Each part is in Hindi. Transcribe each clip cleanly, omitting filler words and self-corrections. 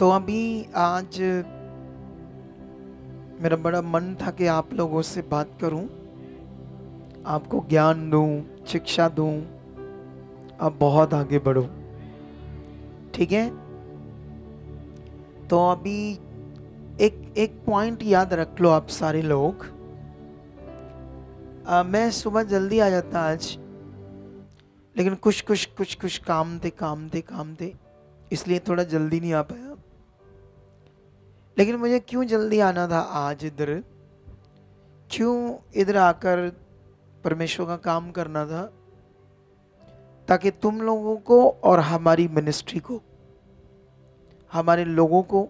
तो अभी आज मेरा बड़ा मन था कि आप लोगों से बात करूं, आपको ज्ञान दूं, शिक्षा दूं, आप बहुत आगे बढ़ो। ठीक है। तो अभी एक एक पॉइंट याद रख लो आप सारे लोग। मैं सुबह जल्दी आ जाता आज, लेकिन कुछ काम थे, इसलिए थोड़ा जल्दी नहीं आ पाया। लेकिन मुझे क्यों जल्दी आना था आज इधर, क्यों इधर आकर परमेश्वर का काम करना था, ताकि तुम लोगों को और हमारी मिनिस्ट्री को, हमारे लोगों को,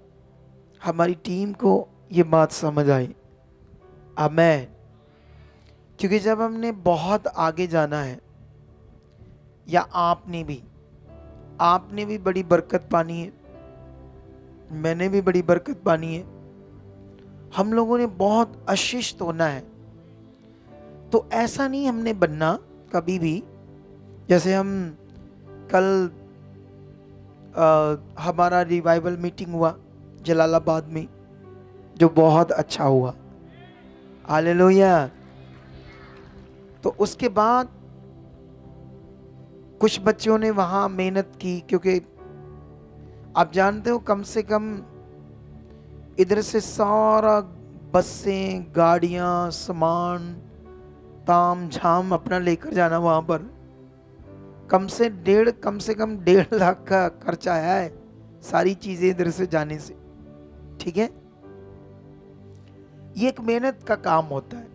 हमारी टीम को ये बात समझ आई। आमेन। क्योंकि जब हमने बहुत आगे जाना है, या आपने भी बड़ी बरकत पानी है, मैंने भी बड़ी बरकत पानी है, हम लोगों ने बहुत आशीषित होना है। तो ऐसा नहीं हमने बनना कभी भी, जैसे हम कल हमारा रिवाइवल मीटिंग हुआ जलालाबाद में, जो बहुत अच्छा हुआ। हालेलुया। तो उसके बाद कुछ बच्चों ने वहां मेहनत की, क्योंकि आप जानते हो कम से कम इधर से सारा बसें, गाड़ियां, सामान, ताम झाम अपना लेकर जाना, वहां पर कम से कम 1.5 लाख का खर्चा आया है सारी चीजें इधर से जाने से। ठीक है। ये एक मेहनत का काम होता है।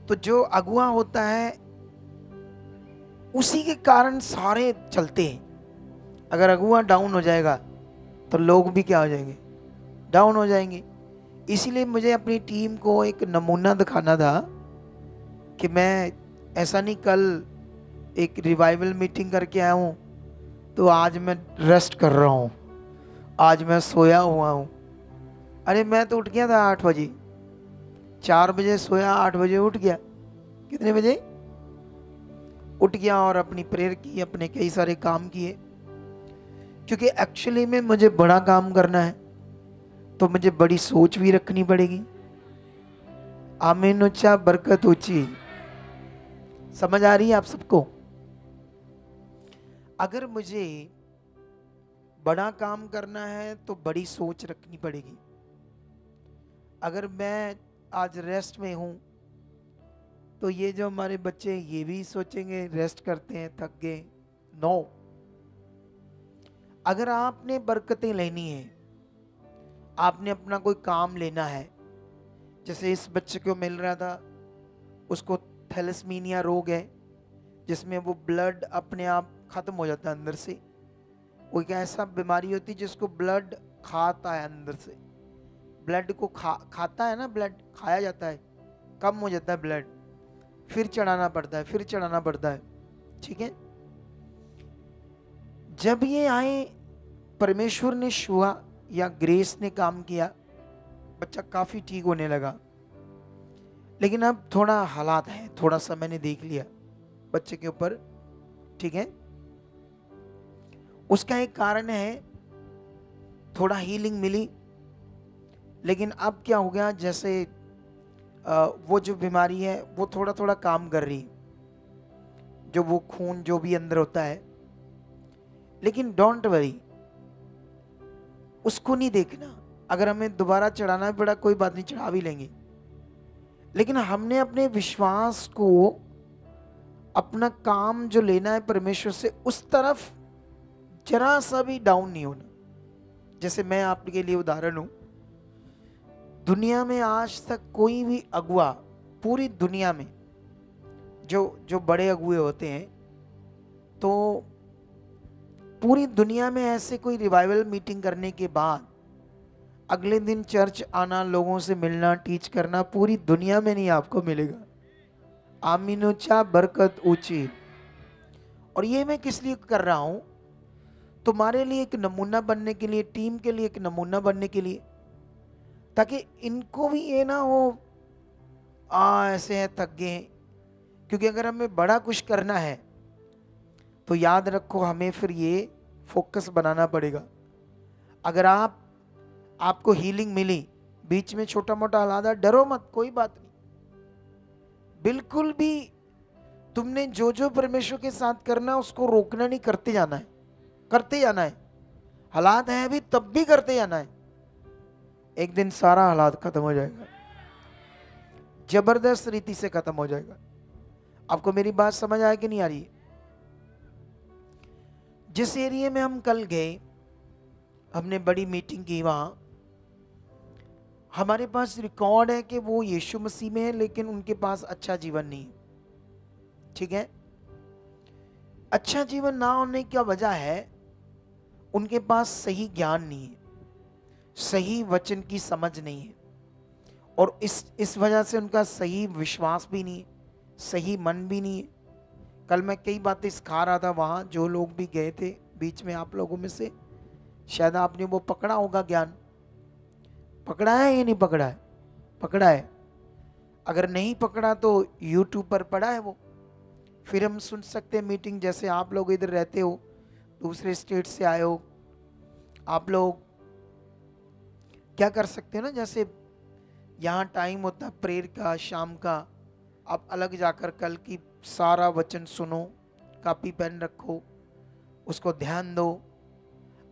तो जो अगुआ होता है उसी के कारण सारे चलते हैं। अगर अगुआ डाउन हो जाएगा तो लोग भी क्या हो जाएंगे, डाउन हो जाएंगे। इसीलिए मुझे अपनी टीम को एक नमूना दिखाना था कि मैं ऐसा नहीं, कल एक रिवाइवल मीटिंग करके आया हूं तो आज मैं रेस्ट कर रहा हूं, आज मैं सोया हुआ हूं। अरे मैं तो उठ गया था 8 बजे, 4 बजे सोया, 8 बजे उठ गया। कितने बजे उठ गया और अपनी प्रेयर की, अपने कई सारे काम किए। क्योंकि एक्चुअली में मुझे बड़ा काम करना है, तो मुझे बड़ी सोच भी रखनी पड़ेगी। आमीन। ऊंचा, बरकत ऊंची। समझ आ रही है आप सबको? अगर मुझे बड़ा काम करना है तो बड़ी सोच रखनी पड़ेगी। अगर मैं आज रेस्ट में हूं तो ये जो हमारे बच्चे ये भी सोचेंगे रेस्ट करते हैं, थक गए। नो। अगर आपने बरकतें लेनी है, आपने अपना कोई काम लेना है, जैसे इस बच्चे को मिल रहा था, उसको थैलेसीमिया रोग है, जिसमें वो ब्लड अपने आप खत्म हो जाता है अंदर से। वो एक ऐसा बीमारी होती है जिसको ब्लड खाता है अंदर से, ब्लड को खाता है ना, ब्लड खाया जाता है, कम हो जाता है ब्लड, फिर चढ़ाना पड़ता है, फिर चढ़ाना पड़ता है। ठीक है। जब ये आए, परमेश्वर ने छुआ या ग्रेस ने काम किया, बच्चा काफी ठीक होने लगा। लेकिन अब थोड़ा हालात है, थोड़ा सा मैंने देख लिया बच्चे के ऊपर। ठीक है। उसका एक कारण है, थोड़ा हीलिंग मिली, लेकिन अब क्या हो गया, जैसे वो जो बीमारी है वो थोड़ा थोड़ा काम कर रही, जो वो खून जो भी अंदर होता है। लेकिन डोंट वरी, उसको नहीं देखना। अगर हमें दोबारा चढ़ाना भी पड़ा, कोई बात नहीं, चढ़ा भी लेंगे। लेकिन हमने अपने विश्वास को, अपना काम जो लेना है परमेश्वर से, उस तरफ जरा सा भी डाउन नहीं होना। जैसे मैं आपके लिए उदाहरण हूं, दुनिया में आज तक कोई भी अगुआ, पूरी दुनिया में जो बड़े अगुए होते हैं, तो पूरी दुनिया में ऐसे कोई रिवाइवल मीटिंग करने के बाद अगले दिन चर्च आना, लोगों से मिलना, टीच करना, पूरी दुनिया में नहीं आपको मिलेगा। आमीन। ऊंचा, बरकत ऊंची। और ये मैं किस लिए कर रहा हूं? तुम्हारे लिए एक नमूना बनने के लिए, टीम के लिए एक नमूना बनने के लिए, ताकि इनको भी ये ना हो ऐसे है, थक गए। क्योंकि अगर हमें बड़ा कुछ करना है तो याद रखो, हमें फिर ये फोकस बनाना पड़ेगा। अगर आपको हीलिंग मिली, बीच में छोटा मोटा हालात, डरो मत, कोई बात नहीं। बिल्कुल भी तुमने जो जो परमेश्वर के साथ करना उसको रोकना नहीं, करते जाना है, करते जाना है। हालात है अभी तब भी करते जाना है। एक दिन सारा हालात खत्म हो जाएगा, जबरदस्त रीति से खत्म हो जाएगा। आपको मेरी बात समझ आया कि नहीं आ रही है? जिस एरिया में हम कल गए, हमने बड़ी मीटिंग की, वहां हमारे पास रिकॉर्ड है कि वो यीशु मसीह में है, लेकिन उनके पास अच्छा जीवन नहीं है। ठीक है, अच्छा जीवन ना होने की वजह है उनके पास सही ज्ञान नहीं है, सही वचन की समझ नहीं है, और इस वजह से उनका सही विश्वास भी नहीं है, सही मन भी नहीं है। कल मैं कई बातें सिखा रहा था वहाँ, जो लोग भी गए थे बीच में, आप लोगों में से शायद आपने वो पकड़ा होगा ज्ञान। पकड़ा है या नहीं पकड़ा है? पकड़ा है। अगर नहीं पकड़ा तो यूट्यूब पर पड़ा है वो, फिर हम सुन सकते हैं मीटिंग। जैसे आप लोग इधर रहते हो, दूसरे स्टेट से आए हो, आप लोग क्या कर सकते हो ना, जैसे यहाँ टाइम होता है प्रेयर का शाम का, आप अलग जाकर कल की सारा वचन सुनो, कॉपी पेन रखो, उसको ध्यान दो।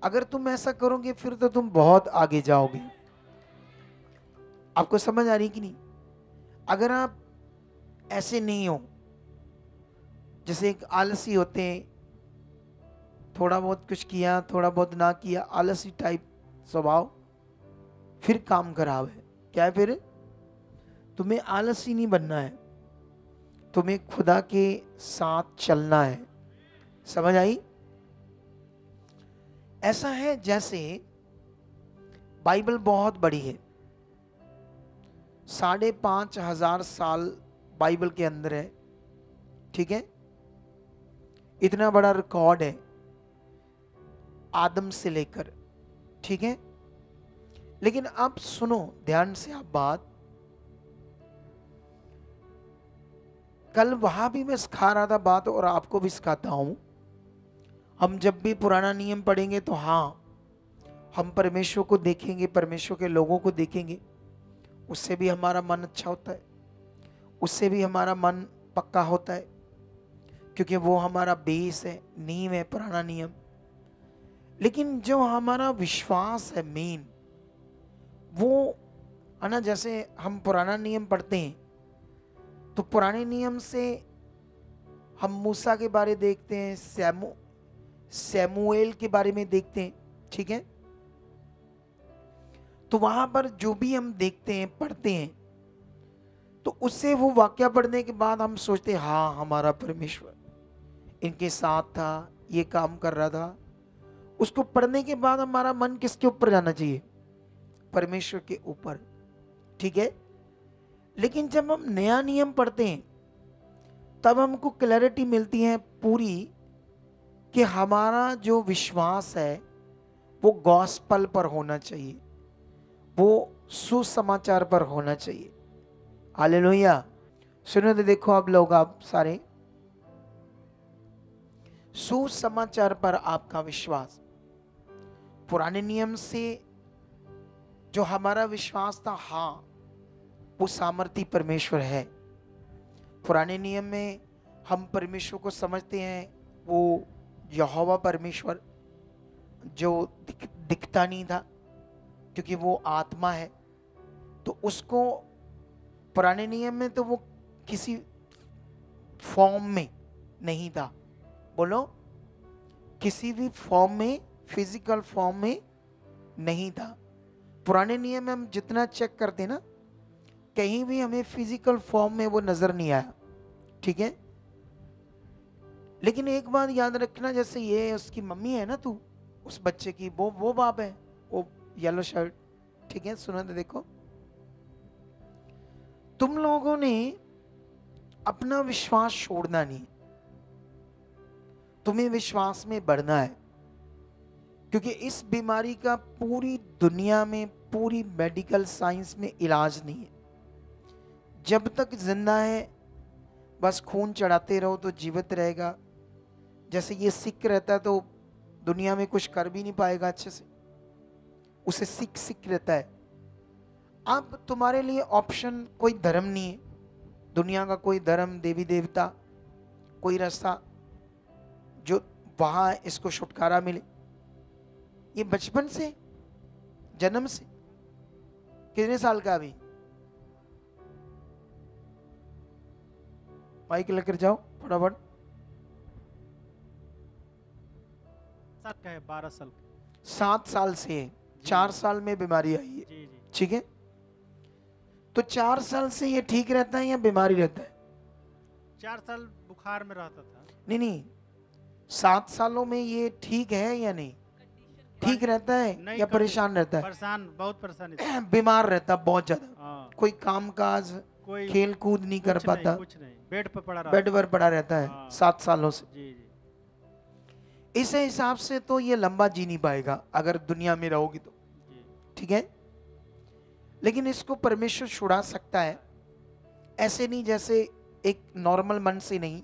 अगर तुम ऐसा करोगे फिर तो तुम बहुत आगे जाओगे। आपको समझ आ रही कि नहीं? अगर आप ऐसे नहीं हो, जैसे एक आलसी होते हैं, थोड़ा बहुत कुछ किया थोड़ा बहुत ना किया, आलसी टाइप स्वभाव, फिर काम खराब है। क्या है फिर? तुम्हें आलसी नहीं बनना है, तुम्हें खुदा के साथ चलना है। समझ आई? ऐसा है जैसे बाइबल बहुत बड़ी है, 5,500 साल बाइबल के अंदर है। ठीक है, इतना बड़ा रिकॉर्ड है आदम से लेकर। ठीक है, लेकिन आप सुनो ध्यान से आप बात। कल वहां भी मैं सिखा रहा था बात, और आपको भी सिखाता हूं। हम जब भी पुराना नियम पढ़ेंगे तो हाँ, हम परमेश्वर को देखेंगे, परमेश्वर के लोगों को देखेंगे, उससे भी हमारा मन अच्छा होता है, उससे भी हमारा मन पक्का होता है, क्योंकि वो हमारा बेस है, नींव है, पुराना नियम। लेकिन जो हमारा विश्वास है मेन, वो है ना, जैसे हम पुराना नियम पढ़ते हैं तो पुराने नियम से हम मूसा के बारे देखते हैं, सैमुएल के बारे में देखते हैं। ठीक है, तो वहां पर जो भी हम देखते हैं पढ़ते हैं, तो उससे वो वाक्य पढ़ने के बाद हम सोचते हैं हाँ, हमारा परमेश्वर इनके साथ था, ये काम कर रहा था। उसको पढ़ने के बाद हमारा मन किसके ऊपर जाना चाहिए? परमेश्वर के ऊपर। ठीक है, लेकिन जब हम नया नियम पढ़ते हैं तब हमको क्लैरिटी मिलती है पूरी कि हमारा जो विश्वास है वो गॉस्पल पर होना चाहिए, वो सुसमाचार पर होना चाहिए। हालेलुया। सुनो तो देखो आप लोग, आप सारे, सुसमाचार पर आपका विश्वास। पुराने नियम से जो हमारा विश्वास था, हाँ वो सामर्थी परमेश्वर है। पुराने नियम में हम परमेश्वर को समझते हैं वो यहोवा परमेश्वर, जो दिखता नहीं था क्योंकि वो आत्मा है। तो उसको पुराने नियम में तो वो किसी फॉर्म में नहीं था। बोलो, किसी भी फॉर्म में, फिजिकल फॉर्म में नहीं था। पुराने नियम में हम जितना चेक करते ना, कहीं भी हमें फिजिकल फॉर्म में वो नजर नहीं आया। ठीक है, लेकिन एक बात याद रखना, जैसे ये उसकी मम्मी है ना, तू उस बच्चे की, वो बाप है, वो येलो शर्ट। ठीक है, सुनो तो देखो, तुम लोगों ने अपना विश्वास छोड़ना नहीं, तुम्हें विश्वास में बढ़ना है, क्योंकि इस बीमारी का पूरी दुनिया में, पूरी मेडिकल साइंस में इलाज नहीं है। जब तक जिंदा है बस खून चढ़ाते रहो तो जीवित रहेगा। जैसे ये सिक रहता है तो दुनिया में कुछ कर भी नहीं पाएगा अच्छे से। उसे सीख सीख रहता है। अब तुम्हारे लिए ऑप्शन कोई धर्म नहीं है, दुनिया का कोई धर्म, देवी देवता, कोई रास्ता जो वहां इसको छुटकारा मिले। ये बचपन से, जन्म से, कितने साल का अभी? माइक लेकर जाओ फटाफट। 7 का है, 12 साल का। 7 साल से है, 4 साल में बीमारी आई है। जी जी। ठीक है, तो 4 साल से ये ठीक रहता है या बीमारी रहता है? 4 साल बुखार में रहता था। नहीं नहीं, 7 सालों में ये ठीक है या नहीं? ठीक रहता है नहीं, या परेशान रहता है? परेशान, बहुत परेशानी। बीमार रहता है बहुत ज्यादा, हाँ, कोई काम काज, कोई खेल कूद नहीं कर पाता, कुछ नहीं, बेड पर पड़ा रहा। बेड पर पड़ा रहता है हाँ। 7 सालों से। जी जी। इस हिसाब से तो ये लंबा जी नहीं पाएगा अगर दुनिया में रहोगी तो। जी। ठीक है, लेकिन इसको परमेश्वर छुड़ा सकता है, ऐसे नहीं जैसे एक नॉर्मल मन से नहीं।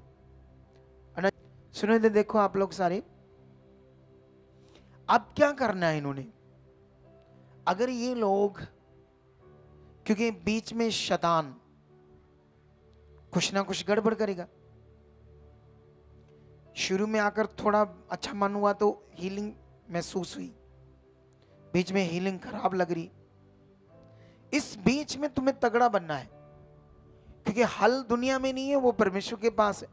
सुनो इधर देखो आप लोग सारे, अब क्या करना है इन्होंने? अगर ये लोग, क्योंकि बीच में शैतान कुछ ना कुछ गड़बड़ करेगा, शुरू में आकर थोड़ा अच्छा मन हुआ तो हीलिंग महसूस हुई, बीच में हीलिंग खराब लग रही, इस बीच में तुम्हें तगड़ा बनना है, क्योंकि हल दुनिया में नहीं है, वो परमेश्वर के पास है।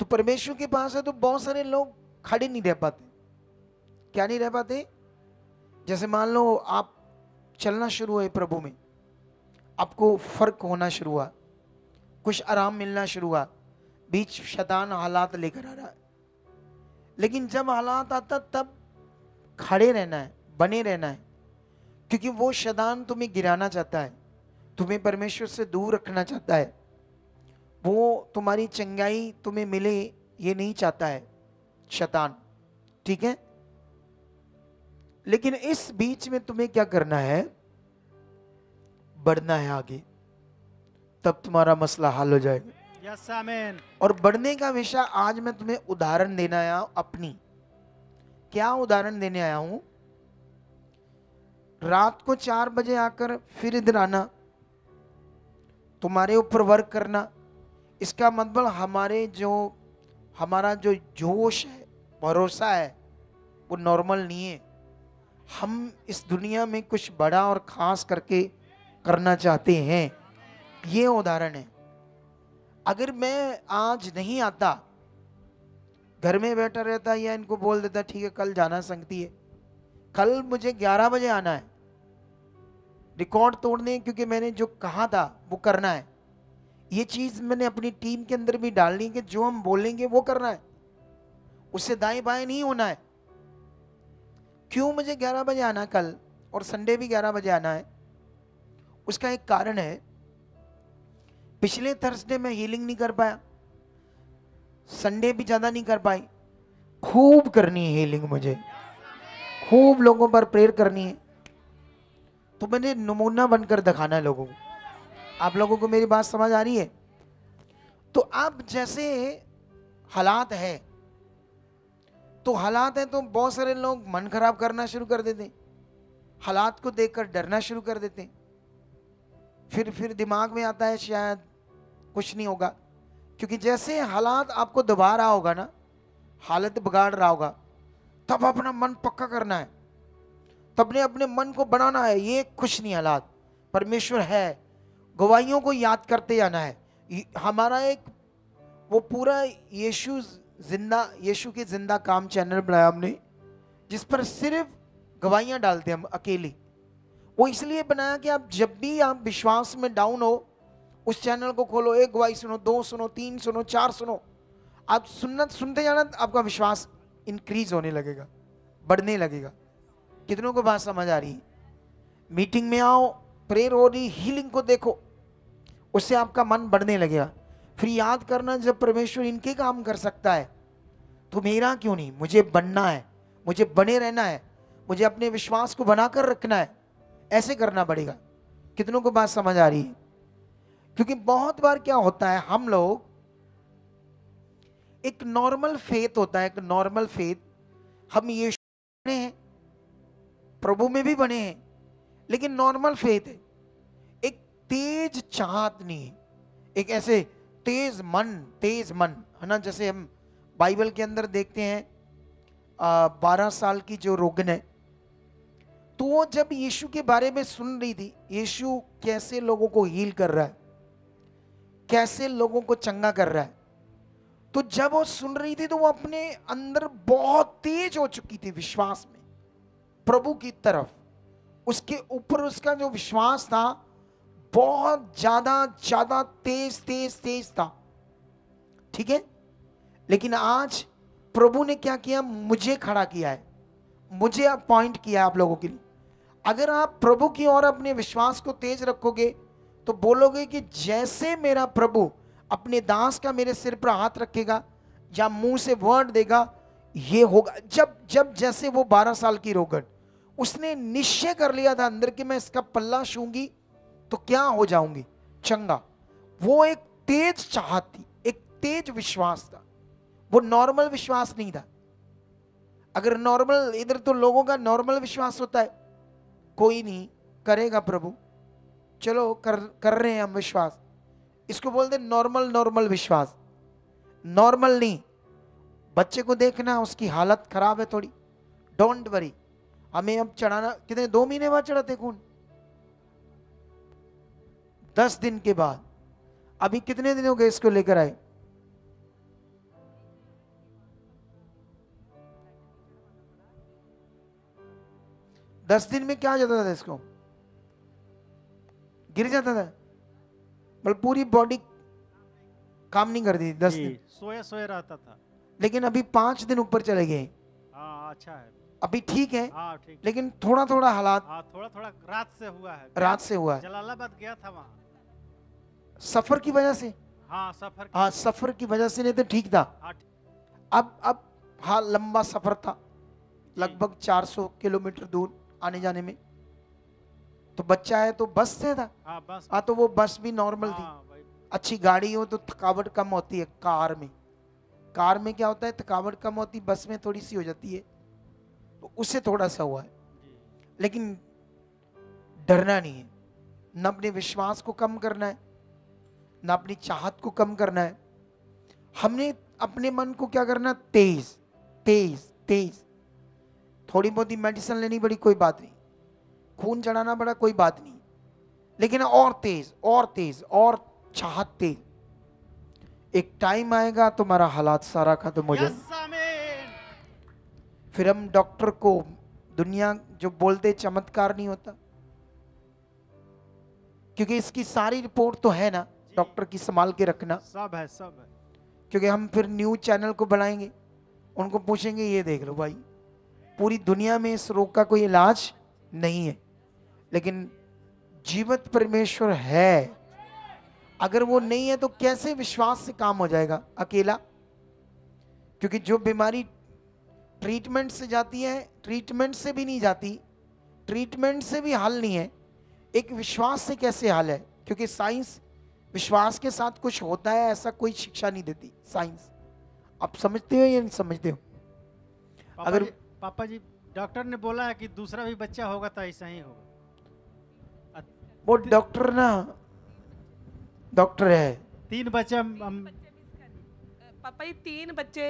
तो परमेश्वर के पास है तो बहुत सारे लोग खड़े नहीं रह पाते। क्या नहीं रह पाते? जैसे मान लो आप चलना शुरू हुए प्रभु में, आपको फर्क होना शुरू हुआ, कुछ आराम मिलना शुरू हुआ, बीच शैतान हालात लेकर आ रहा है, लेकिन जब हालात आता तब खड़े रहना है, बने रहना है, क्योंकि वो शैतान तुम्हें गिराना चाहता है, तुम्हें परमेश्वर से दूर रखना चाहता है, वो तुम्हारी चंगाई तुम्हें मिले ये नहीं चाहता है शैतान। ठीक है, लेकिन इस बीच में तुम्हें क्या करना है? बढ़ना है आगे, तब तुम्हारा मसला हल हो जाएगा। यस आमीन। और बढ़ने का विषय आज मैं तुम्हें उदाहरण देने आया हूं अपनी। क्या उदाहरण देने आया हूं? रात को 4 बजे आकर फिर इधर आना, तुम्हारे ऊपर वर्क करना, इसका मतलब हमारा जो जोश है, भरोसा है, वो नॉर्मल नहीं है। हम इस दुनिया में कुछ बड़ा और खास करके करना चाहते हैं। ये उदाहरण है। अगर मैं आज नहीं आता, घर में बैठा रहता या इनको बोल देता ठीक है कल जाना संगति है, कल मुझे 11 बजे आना है, रिकॉर्ड तोड़ने, क्योंकि मैंने जो कहा था वो करना है। ये चीज मैंने अपनी टीम के अंदर भी डालनी है कि जो हम बोलेंगे वो करना है, उससे दाएं बाएं नहीं होना है। क्यों मुझे 11 बजे आना कल, और संडे भी 11 बजे आना है? उसका एक कारण है, पिछले थर्सडे में हीलिंग नहीं कर पाया, संडे भी ज्यादा नहीं कर पाई, खूब करनी है हीलिंग, मुझे खूब लोगों पर प्रेयर करनी है, तो मैंने नमूना बनकर दिखाना है लोगों को। आप लोगों को मेरी बात समझ आ रही है? तो अब जैसे हालात है, तो हालात है तो बहुत सारे लोग मन खराब करना शुरू कर देते हैं, हालात को देखकर डरना शुरू कर देते हैं, फिर दिमाग में आता है शायद कुछ नहीं होगा, क्योंकि जैसे हालात आपको दबा रहा होगा ना, हालत बिगाड़ रहा होगा, तब अपना मन पक्का करना है, तब ने अपने मन को बनाना है ये कुछ नहीं हालात, परमेश्वर है, गवाहियों को याद करते जाना है। हमारा एक वो पूरा यीशु के जिंदा काम चैनल बनाया हमने, जिस पर सिर्फ गवाहियां डालते हैं हम अकेले। वो इसलिए बनाया कि आप जब भी आप विश्वास में डाउन हो, उस चैनल को खोलो, एक गवाही सुनो, 2 सुनो, 3 सुनो, 4 सुनो, आप सुनते जाना, आपका विश्वास इंक्रीज होने लगेगा, बढ़ने लगेगा। कितनों को बात समझ आ रही है? मीटिंग में आओ, प्रेयर हो रही, हीलिंग को देखो, उससे आपका मन बढ़ने लगेगा। फिर याद करना, जब परमेश्वर इनके काम कर सकता है तो मेरा क्यों नहीं? मुझे बनना है, मुझे बने रहना है, मुझे अपने विश्वास को बनाकर रखना है, ऐसे करना पड़ेगा। कितनों को बात समझ आ रही है? क्योंकि बहुत बार क्या होता है, हम लोग एक नॉर्मल फेथ होता है, एक नॉर्मल फेथ, हम ये हैं, प्रभु में भी बने हैं, लेकिन नॉर्मल फेथ है। एक तेज चाहत नहीं है, एक ऐसे तेज मन है ना। जैसे हम बाइबल के अंदर देखते हैं 12 साल की जो रोगन है, तो वो जब यीशु के बारे में सुन रही थी, यीशु कैसे लोगों को हील कर रहा है, कैसे लोगों को चंगा कर रहा है, तो जब वो सुन रही थी तो वो अपने अंदर बहुत तेज हो चुकी थी विश्वास में प्रभु की तरफ। उसके ऊपर उसका जो विश्वास था बहुत ज्यादा तेज था, ठीक है। लेकिन आज प्रभु ने क्या किया, मुझे खड़ा किया है, मुझे अपॉइंट किया आप लोगों के लिए। अगर आप प्रभु की ओर अपने विश्वास को तेज रखोगे तो बोलोगे कि जैसे मेरा प्रभु अपने दास का मेरे सिर पर हाथ रखेगा या मुंह से वर्ड देगा, ये होगा। जब जैसे वो 12 साल की रोगन, उसने निश्चय कर लिया था अंदर कि मैं इसका पल्ला छूंगी तो क्या हो जाऊंगी, चंगा। वो एक तेज चाहत थी, एक तेज विश्वास था, वो नॉर्मल विश्वास नहीं था। अगर नॉर्मल, इधर तो लोगों का नॉर्मल विश्वास होता है, कोई नहीं करेगा प्रभु, चलो कर रहे हैं हम विश्वास, इसको बोलते नॉर्मल विश्वास। नॉर्मल नहीं, बच्चे को देखना उसकी हालत खराब है थोड़ी, डोंट वरी, हमें अब चढ़ाना कितने, 2 महीने बाद चढ़ाते खून, 10 दिन के बाद। अभी कितने दिन हो गए इसको लेकर आए? दस दिन में क्या हो जाता था इसको, गिर जाता था, मतलब पूरी बॉडी काम नहीं करती थी 10 दिन, सोया रहता था। लेकिन अभी 5 दिन ऊपर चले गए। हाँ अच्छा है, अभी ठीक है। हाँ ठीक, लेकिन थोड़ा हालात, हाँ थोड़ा रात से हुआ है, रात से हुआ है, जलालाबाद गया था वहाँ, सफर की वजह से। हाँ सफर, हाँ सफर की वजह से, नहीं तो ठीक था। हाँ, अब हाँ लंबा सफर था, लगभग 400 किलोमीटर दूर आने जाने में। तो बच्चा है तो बस से था, हाँ बस, हाँ तो वो बस भी नॉर्मल थी। हाँ, अच्छी गाड़ी हो तो थकावट कम होती है। कार में क्या होता है, थकावट कम होती, बस में थोड़ी सी हो जाती है, तो उससे थोड़ा सा हुआ है। लेकिन डरना नहीं है, न अपने विश्वास को कम करना है, न अपनी चाहत को कम करना है। हमने अपने मन को क्या करना, तेज। थोड़ी बहुत मेडिसिन लेनी पड़ी, कोई बात नहीं, खून चढ़ाना पड़ा, कोई बात नहीं, लेकिन और तेज और चाहत तेज। एक टाइम आएगा तुम्हारा हालात सारा खत्म हो जाए। फिर हम डॉक्टर को, दुनिया जो बोलते चमत्कार नहीं होता, क्योंकि इसकी सारी रिपोर्ट तो है ना, डॉक्टर की संभाल के रखना सब है। क्योंकि हम फिर न्यूज चैनल को बढ़ाएंगे, उनको पूछेंगे ये देख लो भाई, पूरी दुनिया में इस रोग का कोई इलाज नहीं है, लेकिन जीवित परमेश्वर है। अगर वो नहीं है तो कैसे विश्वास से काम हो जाएगा अकेला? क्योंकि जो बीमारी ट्रीटमेंट से जाती है, ट्रीटमेंट से भी नहीं जाती, ट्रीटमेंट से भी हल नहीं है, एक विश्वास से कैसे हल है? क्योंकि साइंस विश्वास के साथ कुछ होता है ऐसा कोई शिक्षा नहीं देती साइंस। आप समझते हो या नहीं समझते हो? अगर पापा जी डॉक्टर ने बोला है कि दूसरा भी बच्चा होगा तो ऐसा ही होगा। वो डॉक्टर ना, डॉक्टर है। 3 बच्चे पापा ये 3 बच्चे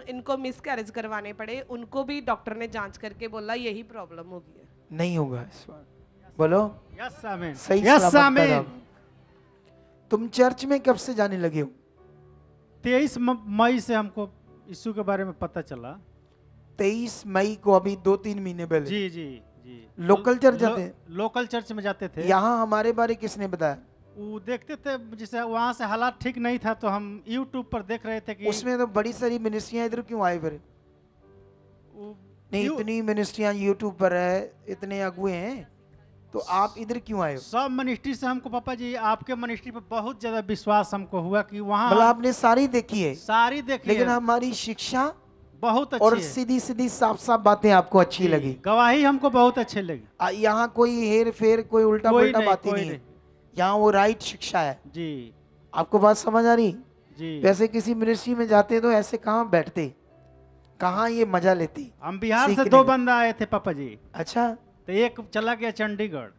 इनको मिसकैरेज करवाने पड़े, उनको भी डॉक्टर ने जांच करके बोला यही प्रॉब्लम होगी है। नहीं होगा इस बार, बोलो यस आमीन, सही यस आमीन। तुम चर्च में कब से जाने लगे हो? 23 मई से हमको यीशु के बारे में पता चला। 23 मई को, अभी 2-3 महीने पहले। जी। लोकल चर्च जाते हैं? लोकल चर्च में जाते थे। यहाँ हमारे बारे किसने बताया? वो देखते थे, जैसे वहाँ से हालात ठीक नहीं था तो हम YouTube पर देख रहे थे कि उसमें तो बड़ी सारी मिनिस्ट्रियाँ, इधर क्यों आए फिर? नहीं, इतनी मिनिस्ट्रियाँ YouTube पर है, इतने अगुए हैं, तो आप इधर क्यों आए हो? सब मिनिस्ट्री से हमको पापा जी आपके मिनिस्ट्री पर बहुत ज्यादा विश्वास हमको हुआ कि वहाँ, मतलब आपने सारी देखी है? सारी देखी, लेकिन हमारी शिक्षा बहुत अच्छी और है। सीधी साफ बातें आपको अच्छी लगी, गवाही हमको बहुत अच्छी लगी। यहाँ कोई हेर फेर, कोई उल्टा पुल्टा बातें नहीं है, यहाँ वो राइट शिक्षा है जी। आपको बात समझ आ रही जी। वैसे किसी मिनिस्ट्री में जाते तो ऐसे कहाँ बैठते, कहाँ ये मजा लेती? हम बिहार से सीखने 2 में। बंदा आए थे पापा जी। अच्छा तो एक चला गया चंडीगढ़,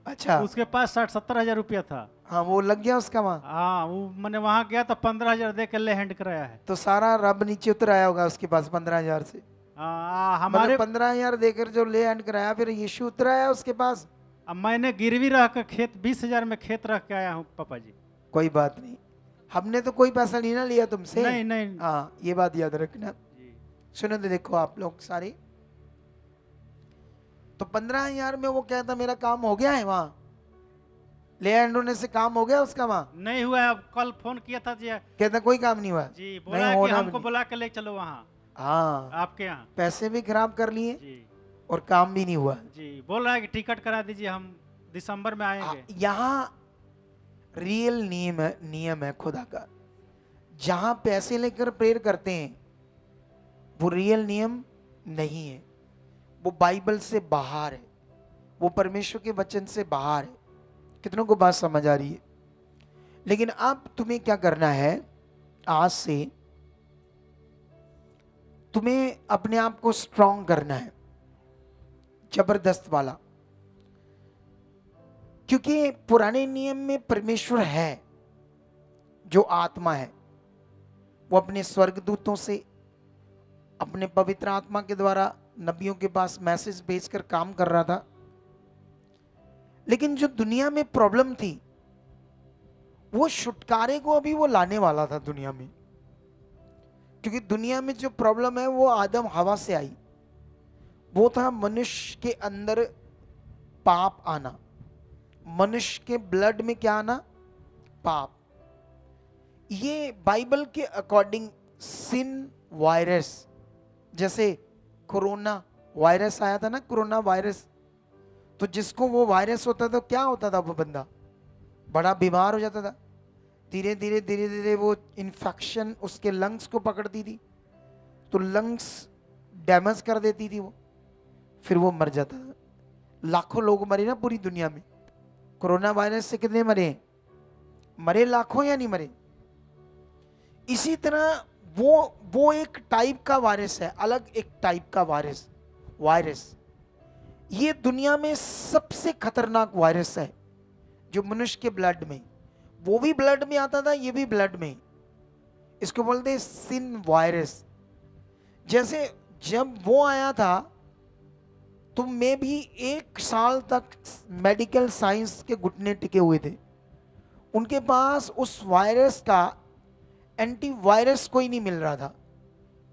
अच्छा। उसके पास 60-70 हजार रुपया था। हाँ वो लग गया उसका वहाँ, हाँ, वो मैंने वहाँ गया तो 15 हजार दे के ले हैंड कराया है। तो सारा रब नीचे उतर आया होगा उसके पास 15,000 से। हमारे मतलब 15,000 देकर जो ले एंड कराया, फिर यीशु उतर आया उसके पास। अब मैंने गिरवी रख कर खेत 20 हजार में खेत रख के आया हूँ पापा जी। कोई बात नहीं, हमने तो कोई पैसा नहीं ना लिया तुमसे। नहीं नहीं हाँ ये बात याद रखना। जी। सुनो तो देखो आप लोग सारे, तो 15,000 में वो कहता मेरा काम हो गया है वहाँ, ले एंड होने से काम हो गया उसका वहाँ? नहीं हुआ है। अब कल फोन किया था जी। कहता कोई काम नहीं हुआ। जी, नहीं बोला कि होना भी हमको नहीं। बुला के ले चलो वहाँ हाँ आपके यहाँ। पैसे भी खराब कर लिए जी और काम भी नहीं हुआ। जी, बोल रहा है कि टिकट करा दीजिए, हम दिसंबर में आएंगे। यहाँ रियल नियम है खुदा का। जहां पैसे लेकर प्रेयर करते हैं वो रियल नियम नहीं है, वो बाइबल से बाहर है, वो परमेश्वर के वचन से बाहर है। कितनों को बात समझ आ रही है? लेकिन अब तुम्हें क्या करना है, आज से तुम्हें अपने आप को स्ट्रांग करना है, जबरदस्त वाला। क्योंकि पुराने नियम में परमेश्वर है जो आत्मा है, वो अपने स्वर्गदूतों से, अपने पवित्र आत्मा के द्वारा नबियों के पास मैसेज भेजकर काम कर रहा था। लेकिन जो दुनिया में प्रॉब्लम थी, वो छुटकारे को अभी वो लाने वाला था दुनिया में। क्योंकि दुनिया में जो प्रॉब्लम है वो आदम हवा से आई, वो था मनुष्य के अंदर पाप आना, मनुष्य के ब्लड में क्या आना? पाप। ये बाइबल के अकॉर्डिंग सिन वायरस, जैसे कोरोना वायरस आया था ना, कोरोना वायरस, तो जिसको वो वायरस होता था क्या होता था? वो बंदा बड़ा बीमार हो जाता था। धीरे धीरे धीरे धीरे वो इन्फेक्शन उसके लंग्स को पकड़ती थी, तो लंग्स डैमेज कर देती थी वो, फिर वो मर जाता था। लाखों लोग मरे ना पूरी दुनिया में कोरोना वायरस से। कितने मरे? मरे लाखों या नहीं मरे? इसी तरह वो एक टाइप का वायरस है, अलग एक टाइप का वायरस। ये दुनिया में सबसे खतरनाक वायरस है जो मनुष्य के ब्लड में, वो भी ब्लड में आता था, ये भी ब्लड में। इसको बोलते हैं सिन वायरस। जैसे जब वो आया था तो मैं भी 1 साल तक मेडिकल साइंस के घुटने टिके हुए थे। उनके पास उस वायरस का एंटीवायरस कोई नहीं मिल रहा था,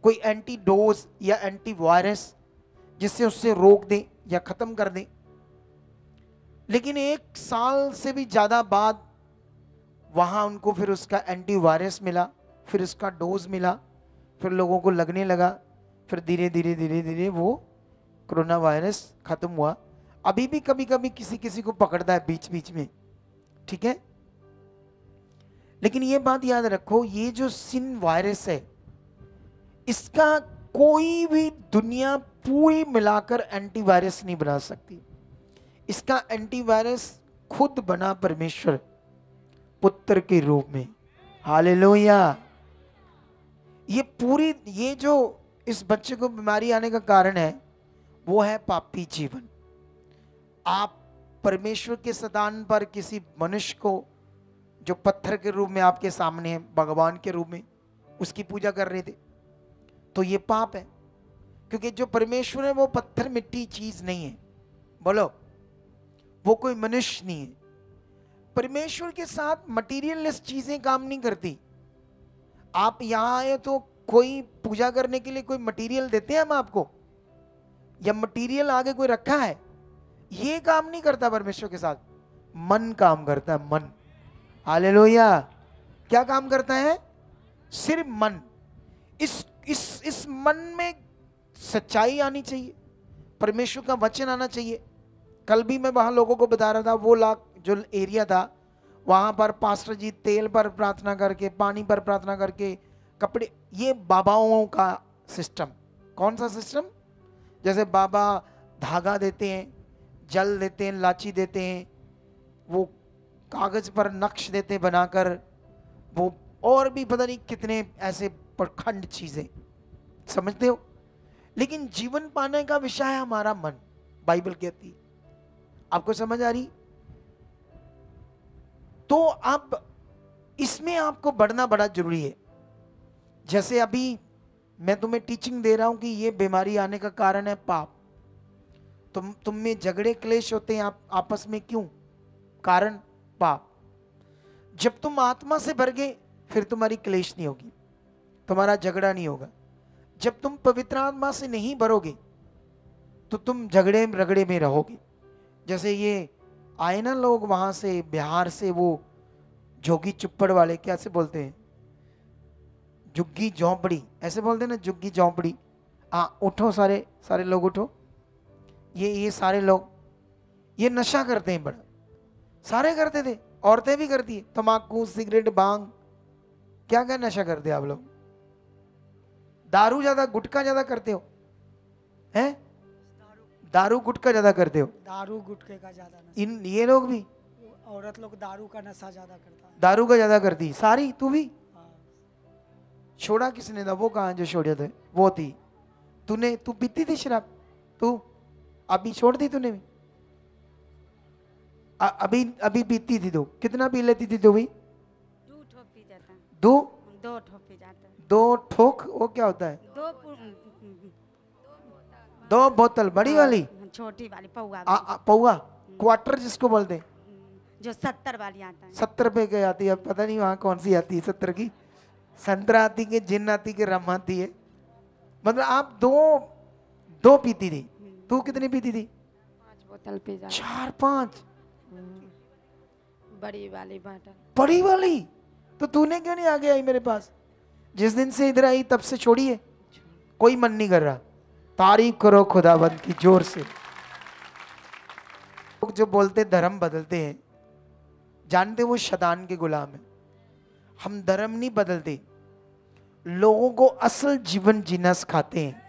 कोई एंटीडोज या एंटीवायरस जिससे उससे रोक दे या खत्म कर दे। लेकिन 1 साल से भी ज्यादा बाद वहां उनको फिर उसका एंटीवायरस मिला, फिर उसका डोज मिला, फिर लोगों को लगने लगा, फिर धीरे धीरे धीरे धीरे वो कोरोना वायरस खत्म हुआ। अभी भी कभी कभी किसी किसी को पकड़ता है बीच बीच में, ठीक है। लेकिन ये बात याद रखो, ये जो सिन वायरस है, इसका कोई भी दुनिया पूरी मिलाकर एंटीवायरस नहीं बना सकती। इसका एंटीवायरस खुद बना परमेश्वर पुत्र के रूप में। हालेलुया। ये जो इस बच्चे को बीमारी आने का कारण है वो है पापी जीवन। आप परमेश्वर के स्थान पर किसी मनुष्य को जो पत्थर के रूप में आपके सामने है, भगवान के रूप में, उसकी पूजा कर रहे थे, तो ये पाप है। क्योंकि जो परमेश्वर है वो पत्थर मिट्टी चीज नहीं है, बोलो, वो कोई मनुष्य नहीं है। परमेश्वर के साथ मटीरियलिस्ट चीजें काम नहीं करती। आप यहां आए तो कोई पूजा करने के लिए कोई मटेरियल देते हैं हम आपको, या मटेरियल आगे कोई रखा है? ये काम नहीं करता परमेश्वर के साथ। मन काम करता है, मन। हालेलुया। क्या काम करता है? सिर्फ मन। इस मन में सच्चाई आनी चाहिए, परमेश्वर का वचन आना चाहिए। कल भी मैं वहां लोगों को बता रहा था, वो जो एरिया था वहां पर पास्टर जी तेल पर प्रार्थना करके, पानी पर प्रार्थना करके, कपड़े, ये बाबाओं का सिस्टम। कौन सा सिस्टम? जैसे बाबा धागा देते हैं, जल देते हैं, लाची देते हैं, वो कागज पर नक्श देते हैं बनाकर, वो और भी पता नहीं कितने ऐसे प्रखंड चीजें, समझते हो? लेकिन जीवन पाने का विषय है हमारा मन, बाइबल कहती है। आपको समझ आ रही? तो अब इसमें आपको बढ़ना बड़ा जरूरी है। जैसे अभी मैं तुम्हें टीचिंग दे रहा हूं कि ये बीमारी आने का कारण है पाप। तुम में झगड़े क्लेश होते हैं आप आपस में, क्यों? कारण पाप। जब तुम आत्मा से भर गए फिर तुम्हारी क्लेश नहीं होगी, तुम्हारा झगड़ा नहीं होगा। जब तुम पवित्र आत्मा से नहीं भरोगे तो तुम झगड़े रगड़े में रहोगे। जैसे ये आए ना लोग वहां से बिहार से, वो जोगी चुप्पड़ वाले, कैसे बोलते हैं, झुग्गी झोंपड़ी ऐसे बोलते हैं ना, झुग्गी झोंपड़ी। हाँ उठो सारे सारे लोग उठो। ये सारे लोग ये नशा करते हैं बड़ा, सारे करते थे, औरतें भी करती है, तम्बाकू सिगरेट भांग, क्या क्या नशा करते हैं आप लोग। दारू ज्यादा, गुटखा ज्यादा करते हो हैं? दारू गुटखा ज्यादा करते हो? दारू गुटखे का ज्यादा नशा। इन ये लोग भी, औरत लोग दारू का नशा ज्यादा करता है। दारू का ज्यादा करती। सारी तू भी हाँ। छोड़ा किसने था? वो कहाँ जो छोड़े थे? वो थी। तू पीती थी शराब? तू अभी छोड़ दी तूने भी? अभी अभी पीती थी तो कितना पी लेती थी तू भी? 2 ठोक पी जाता है। 2 ठोक पी जाता है। 2 ठोक? वो क्या होता है? 2 बोतल बड़ी वाली? छोटी वाली पौवा पौवा क्वार्टर जिसको बोलते हैं, जो 70 वाली आता है। 70 रुपए की आती है। अब पता नहीं वहां कौन सी आती है 70 की, संतरा आती के जिन आती के रम आती है। मतलब आप दो पीती थी। तू कितनी पीती थी? 5 बोतल पी जाता। 4-5 बड़ी वाली बॉटल। बड़ी वाली? तो तूने क्यों नहीं आगे आई मेरे पास? जिस दिन से इधर आई तब से छोड़ी है, कोई मन नहीं कर रहा। तारीफ करो खुदावंद की जोर से। लोग जो बोलते धर्म बदलते हैं, जानते वो शैतान के गुलाम है। हम धर्म नहीं बदलते, लोगों को असल जीवन जीना सिखाते हैं।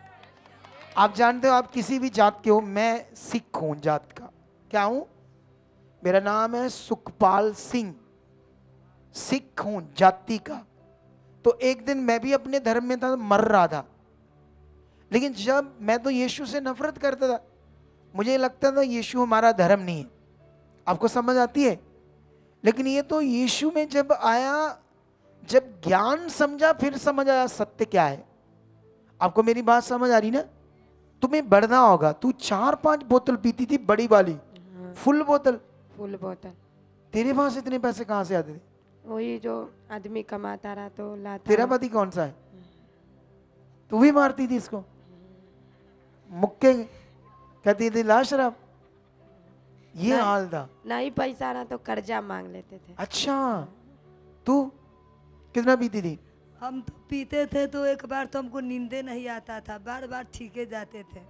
आप जानते हो आप किसी भी जात के हो, मैं सिख हूं जात का। क्या हूं? मेरा नाम है सुखपाल सिंह, सिख हूं जाति का। तो एक दिन मैं भी अपने धर्म में था, मर रहा था, लेकिन जब मैं तो यीशु से नफरत करता था, मुझे लगता था यीशु हमारा धर्म नहीं है। आपको समझ आती है? लेकिन ये तो यीशु में जब आया, जब ज्ञान समझा, फिर समझ आया सत्य क्या है। आपको मेरी बात समझ आ रही ना? तुम्हें बढ़ना होगा। तू 4-5 बोतल पीती थी बड़ी वाली, फुल बोतल। फुल बोतल। तेरे पास इतने पैसे कहाँ से आते थे? वही जो आदमी कमाता रहा तो लाता। तेरा पति कौन सा है? तू भी मारती थी इसको? मुक्के कहती थी ला शराब? ये हाल था। नहीं पैसा रहा तो कर्जा मांग लेते थे। अच्छा, तू कितना पीती थी? हम तो पीते थे तो एक बार तो हमको नींदे नहीं आता था, बार बार ठीके जाते थे।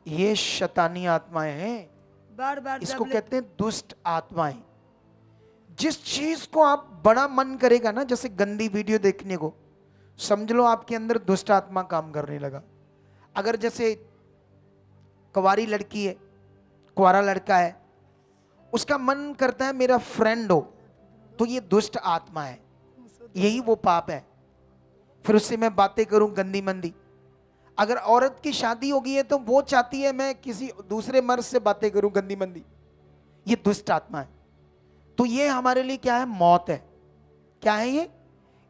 ये शैतानी आत्माएं हैं, बार बार इसको कहते हैं दुष्ट आत्माएं। जिस चीज को आप बड़ा मन करेगा ना, जैसे गंदी वीडियो देखने को, समझ लो आपके अंदर दुष्ट आत्मा काम करने लगा। अगर जैसे कुंवारी लड़की है, कुंवारा लड़का है, उसका मन करता है मेरा फ्रेंड हो, तो ये दुष्ट आत्मा है, यही वो पाप है। फिर उससे मैं बातें करूं गंदी मंदी। अगर औरत की शादी हो गई है तो वो चाहती है मैं किसी दूसरे मर्द से बातें करूं गंदी मंदी, ये दुष्ट आत्मा है। तो ये हमारे लिए क्या है? मौत है। क्या है ये?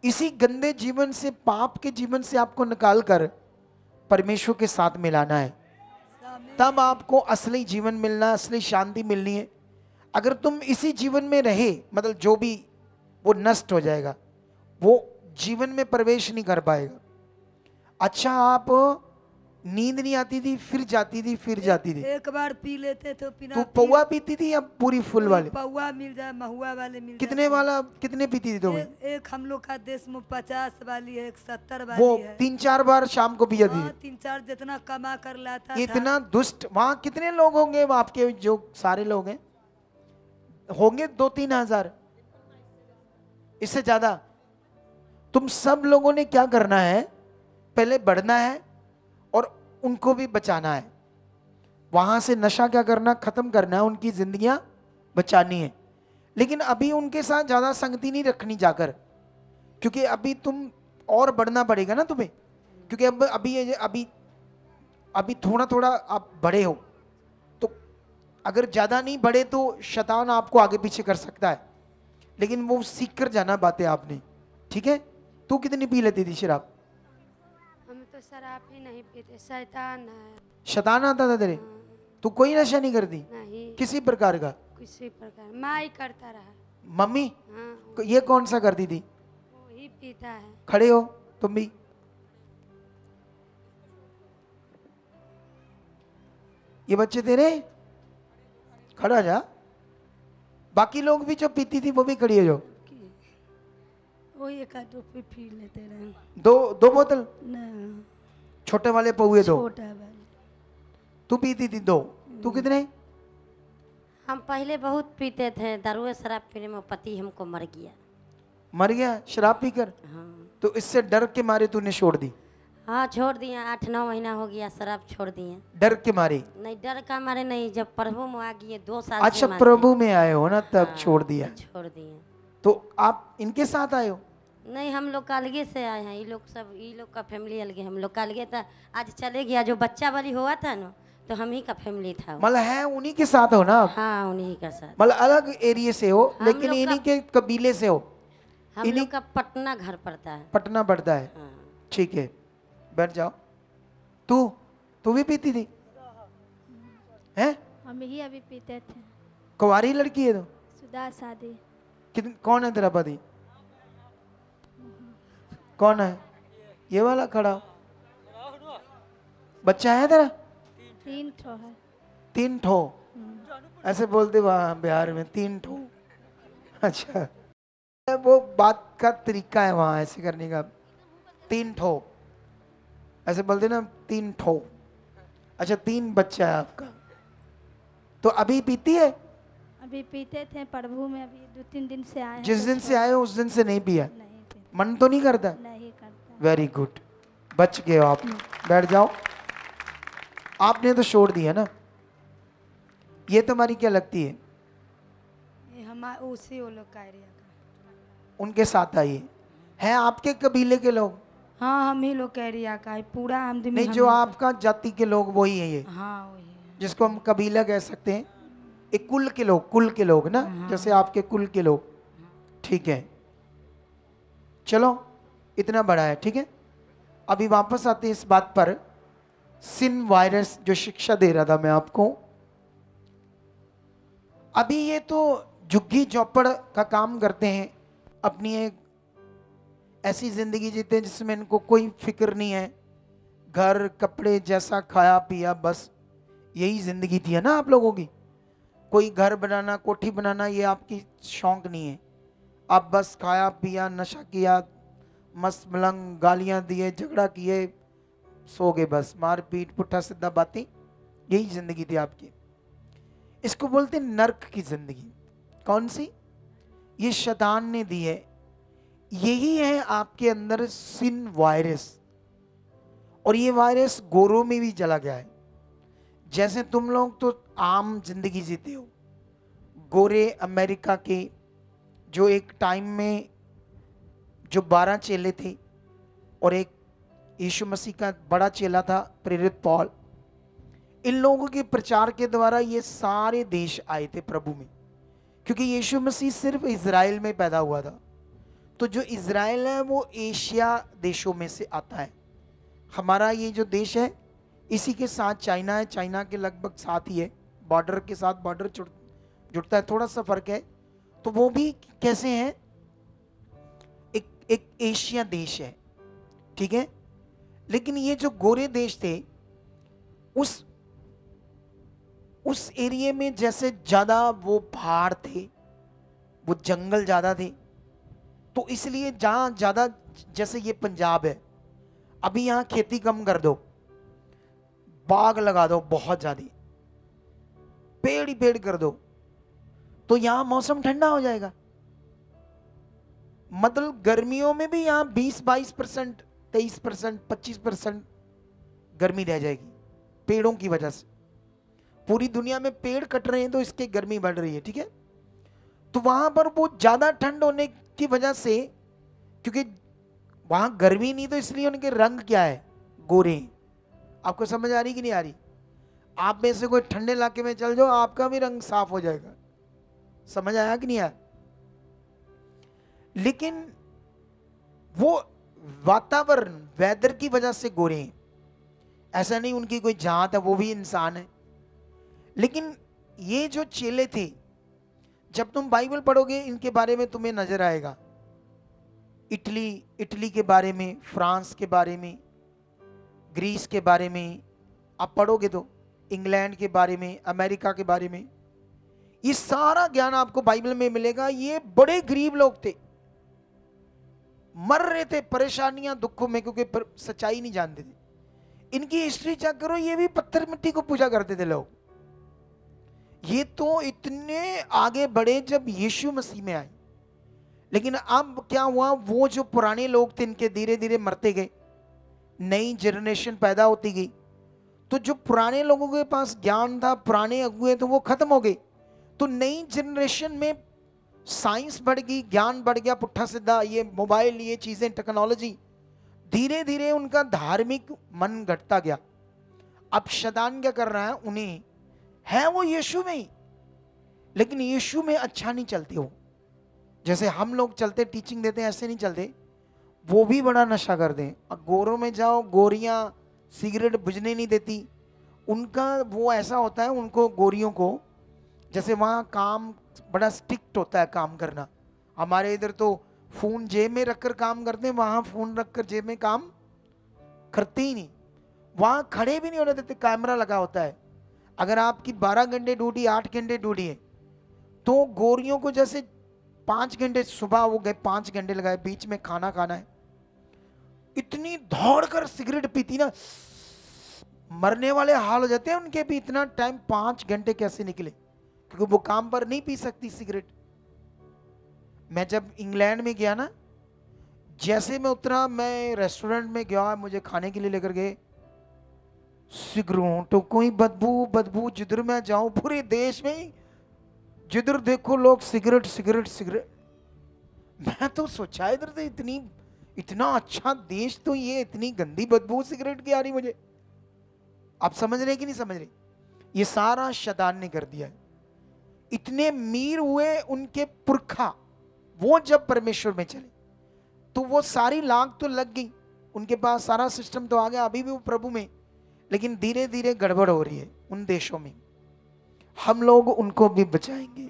इसी गंदे जीवन से, पाप के जीवन से आपको निकाल कर परमेश्वर के साथ मिलाना है, तब आपको असली जीवन मिलना, असली शांति मिलनी है। अगर तुम इसी जीवन में रहे, मतलब जो भी, वो नष्ट हो जाएगा, वो जीवन में प्रवेश नहीं कर पाएगा। अच्छा, आप नींद नहीं आती थी, फिर जाती थी, फिर जाती थी। एक बार पी लेते थे बिना। तो पौवा पीती थी या पूरी फुल वाली? पौवा मिल जाए, महुआ वाले मिल कितने वाला, कितने पीती थी तुम? एक हम लोग का देश में 50 वाली है, एक 70 वो वाली है। 3-4 बार शाम को पिया थी। 3-4 जितना कमा कर लाता इतना दुष्ट। वहां कितने लोग होंगे आपके? जो सारे लोग हैं होंगे 2-3 हजार, इससे ज्यादा। तुम सब लोगों ने क्या करना है? पहले बढ़ना है और उनको भी बचाना है। वहां से नशा क्या करना? खत्म करना है, उनकी जिंदगियां बचानी है। लेकिन अभी उनके साथ ज्यादा संगति नहीं रखनी जाकर, क्योंकि अभी तुम और बढ़ना पड़ेगा ना तुम्हें। क्योंकि अभी अभी थोड़ा थोड़ा आप बड़े हो, तो अगर ज्यादा नहीं बड़े तो शैतान आपको आगे पीछे कर सकता है, लेकिन वो सीख कर जाना बातें आपने, ठीक है। तू कितनी पी लेती थी शराब? हम तो शराब ही नहीं पीते, शैतान है। शैतान आता था तेरे? तू कोई नशा नहीं करती नहीं, किसी प्रकार का? किसी प्रकार माँ ही करता रहा। मम्मी हाँ, ये कौन सा करती थी? वो ही पीता है। खड़े हो तुम भी। ये बच्चे तेरे? खड़ा जा। बाकी लोग भी जो पीती थी वो भी खड़ी हो जाओ। वो एक आध रुपये पी लेते रहे दो दो बोतल ना, छोटे वाले पौए दो। छोटा वाला। तू पीती थी दो, तू कितने? हम पहले बहुत पीते थे, दारू शराब पीने में पति हमको मर गया। मर गया शराब पीकर? हाँ तो इससे डर के मारे तूने छोड़ दी? हाँ, छोड़ दिए, 8-9 महीना हो गया शराब छोड़ दिए। डर के मारे? नहीं, डर का मारे नहीं, जब प्रभु में आ गए 2 साल अच्छा, से मानते प्रभु में आए हो ना तब हाँ, छोड़ दिया। छोड़ दिए। तो आप इनके साथ आए हो? नहीं, हम लोग का अलगे से आए हैं, ये लोग का फैमिली अलगे, हम लोग का अलगे था। आज चले गया, जो बच्चा वाली हुआ था ना, तो हम ही का फैमिली था वो। मतलब है उन्हीं के साथ हो ना आप? हाँ, उन्हीं का साथ। मतलब अलग एरिया से हो हम लेकिन लोग इन्हीं का- के कबीले से हो? हम इन्हीं- लोग का पटना घर पड़ता है। पटना पड़ता है? हाँ। ठीक है, बैठ जाओ। तू भी पीती थी? हैं? हम ही अभी पीते थे। कुंवारी लड़की है तो? शुदा शादी। कौन है तेरा पति? कौन है? ये वाला खड़ा। बच्चा है तेरा? 3 ठो है। 3 ठो? ऐसे बोलते वहाँ बिहार में 3 ठो। अच्छा, वो बात का तरीका है वहाँ ऐसे करने का। 3 ठो ऐसे बोलते ना, 3 ठो। अच्छा, 3 बच्चा है आपका, तो अभी पीती है? अभी पीते थे प्रभु में, अभी 2-3 दिन से आए हैं। जिस तो दिन से आए हो उस दिन से नहीं पिया? नहीं पीते, मन तो नहीं करता? नहीं करता। वेरी गुड, बच गए हो आप। बैठ जाओ। आपने तो छोड़ दिया ना। ये तुम्हारी क्या लगती है? ये हमारे उसी वो लोग का एरिया का। उनके साथ आइए। है आपके कबीले के लोग? हाँ, हम ही लोग का एरिया का है, पूरा आमदनी नहीं, जो आपका जाति के लोग वही है ये, हाँ वही है। जिसको हम कबीला कह सकते हैं। एक कुल के लोग ना, जैसे आपके कुल के लोग। ठीक है, चलो इतना बड़ा है, ठीक है। अभी वापस आते हैं इस बात पर, सिन वायरस जो शिक्षा दे रहा था मैं आपको। अभी ये तो झुग्गी झोपड़ का काम करते हैं, अपनी एक ऐसी जिंदगी जीते हैं जिसमें इनको कोई फिक्र नहीं है, घर कपड़े जैसा खाया पिया, बस यही जिंदगी थी, है ना आप लोगों की। कोई घर बनाना कोठी बनाना ये आपकी शौक नहीं है। आप बस खाया पिया, नशा किया, मस्त मलंग, गालियां दिए, झगड़ा किए, सो गए, बस मारपीट पुट्ठा सीधा बातें, यही जिंदगी थी आपकी। इसको बोलते हैं नर्क की जिंदगी। कौन सी? ये शैतान ने दी है। यही है आपके अंदर सिन वायरस, और ये वायरस गोरों में भी चला गया है। जैसे तुम लोग तो आम जिंदगी जीते हो, गोरे अमेरिका के जो एक टाइम में जो 12 चेले थे और एक यीशु मसीह का बड़ा चेला था प्रेरित पॉल, इन लोगों के प्रचार के द्वारा ये सारे देश आए थे प्रभु में, क्योंकि यीशु मसीह सिर्फ इज़राइल में पैदा हुआ था। तो जो इज़राइल है वो एशिया देशों में से आता है। हमारा ये जो देश है इसी के साथ चाइना है, चाइना के लगभग साथ ही है, बॉर्डर के साथ बॉर्डर जुड़ता है, थोड़ा सा फर्क है। तो वो भी कैसे हैं, एक एशिया देश है, ठीक है। लेकिन ये जो गोरे देश थे उस एरिया में जैसे ज्यादा वो पहाड़ थे, वो जंगल ज्यादा थे, तो इसलिए जहां ज्यादा, जैसे ये पंजाब है, अभी यहां खेती कम कर दो, बाग लगा दो बहुत ज्यादा, पेड़ ही पेड़ कर दो, तो यहां मौसम ठंडा हो जाएगा। मतलब गर्मियों में भी यहां 20-22%, 23%, 25% गर्मी रह जाएगी पेड़ों की वजह से। पूरी दुनिया में पेड़ कट रहे हैं तो इसके गर्मी बढ़ रही है, ठीक है। तो वहां पर वो ज्यादा ठंड होने की वजह से, क्योंकि वहां गर्मी नहीं, तो इसलिए उनके रंग क्या है, गोरे। आपको समझ आ रही कि नहीं आ रही? आप में से कोई ठंडे इलाके में चल जाओ, आपका भी रंग साफ हो जाएगा। समझ आया कि नहीं आया? लेकिन वो वातावरण, वेदर की वजह से गोरे हैं, ऐसा नहीं उनकी कोई जात है, वो भी इंसान है। लेकिन ये जो चेले थे, जब तुम बाइबल पढ़ोगे इनके बारे में तुम्हें नजर आएगा, इटली के बारे में, फ्रांस के बारे में, ग्रीस के बारे में आप पढ़ोगे तो, इंग्लैंड के बारे में, अमेरिका के बारे में, ये सारा ज्ञान आपको बाइबल में मिलेगा। ये बड़े गरीब लोग थे, मर रहे थे परेशानियां दुखों में, क्योंकि सच्चाई नहीं जानते थे। इनकी हिस्ट्री चेक करो, ये भी पत्थर मिट्टी को पूजा करते थे लोग। ये तो इतने आगे बढ़े जब यीशु मसीह में आए। लेकिन अब क्या हुआ, वो जो पुराने लोग थे इनके धीरे धीरे मरते गए, नई जनरेशन पैदा होती गई। तो जो पुराने लोगों के पास ज्ञान था, पुराने अगुए, तो वो खत्म हो गए। तो नई जनरेशन में साइंस बढ़ गई, ज्ञान बढ़ गया, पुट्ठा सीधा, ये मोबाइल, ये चीजें, टेक्नोलॉजी, धीरे धीरे उनका धार्मिक मन घटता गया। अब शैतान क्या कर रहा है, उन्हें है वो यीशु में ही, लेकिन यीशु में अच्छा नहीं चलते हो। जैसे हम लोग चलते, टीचिंग देते हैं, ऐसे नहीं चलते। वो भी बड़ा नशा कर दें। अब गोरों में जाओ, गोरियां सिगरेट बुझने नहीं देती। उनका वो ऐसा होता है, उनको गोरियों को, जैसे वहाँ काम बड़ा स्ट्रिक्ट होता है काम करना। हमारे इधर तो फोन जेब में रखकर काम करते हैं, वहाँ फोन रखकर जेब में काम करते ही नहीं। वहाँ खड़े भी नहीं होने देते, कैमरा लगा होता है। अगर आपकी 12 घंटे ड्यूटी, 8 घंटे ड्यूटी है, तो गोरियों को जैसे 5 घंटे सुबह हो गए, 5 घंटे लगाए, बीच में खाना खाना है, इतनी दौड़ कर सिगरेट पीती ना, मरने वाले हाल हो जाते हैं उनके भी। इतना टाइम 5 घंटे कैसे निकले, क्योंकि वो काम पर नहीं पी सकती सिगरेट। मैं जब इंग्लैंड में गया ना, जैसे मैं उतरा, मैं रेस्टोरेंट में गया, मुझे खाने के लिए लेकर गए, सिगरेटों कोई बदबू, जिधर मैं जाऊं पूरे देश में जिधर देखो लोग सिगरेट सिगरेट सिगरेट। मैं तो सोचा इधर से इतना अच्छा देश, तो ये इतनी गंदी बदबू सिगरेट की आ रही मुझे। आप समझ रहे कि नहीं समझ रहे? ये सारा शैतान ने कर दिया है। इतने अमीर हुए उनके पुरखा, वो जब परमेश्वर में चले तो वो सारी लाख तो लग गई, उनके पास सारा सिस्टम तो आ गया, अभी भी वो प्रभु में, लेकिन धीरे धीरे गड़बड़ हो रही है उन देशों में। हम लोग उनको भी बचाएंगे।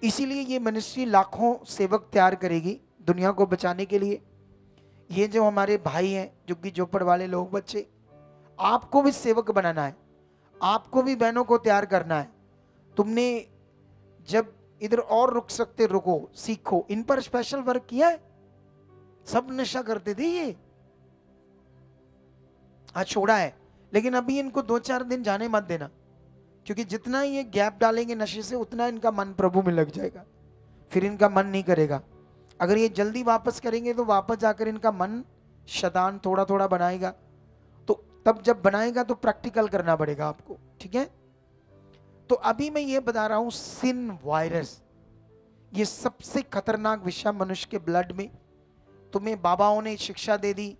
इसीलिए ये मिनिस्ट्री लाखों सेवक तैयार करेगी दुनिया को बचाने के लिए। ये जो हमारे भाई हैं, झुग्गी झोपड़ वाले लोग, बच्चे, आपको भी सेवक बनाना है, आपको भी बहनों को तैयार करना है। तुमने जब इधर और रुक सकते रुको, सीखो। इन पर स्पेशल वर्क किया है। सब नशा करते थे ये, आज छोड़ा है, लेकिन अभी इनको 2-4 दिन जाने मत देना, क्योंकि जितना ये गैप डालेंगे नशे से, उतना इनका मन प्रभु में लग जाएगा, फिर इनका मन नहीं करेगा। अगर ये जल्दी वापस करेंगे तो वापस जाकर इनका मन शैतान थोड़ा थोड़ा बनाएगा, तो तब जब बनाएगा तो प्रैक्टिकल करना पड़ेगा आपको, ठीक है? तो अभी मैं ये बता रहा हूं, सिन वायरस, ये सबसे खतरनाक विषय मनुष्य के ब्लड में। तुम्हें बाबाओं ने शिक्षा दे दी,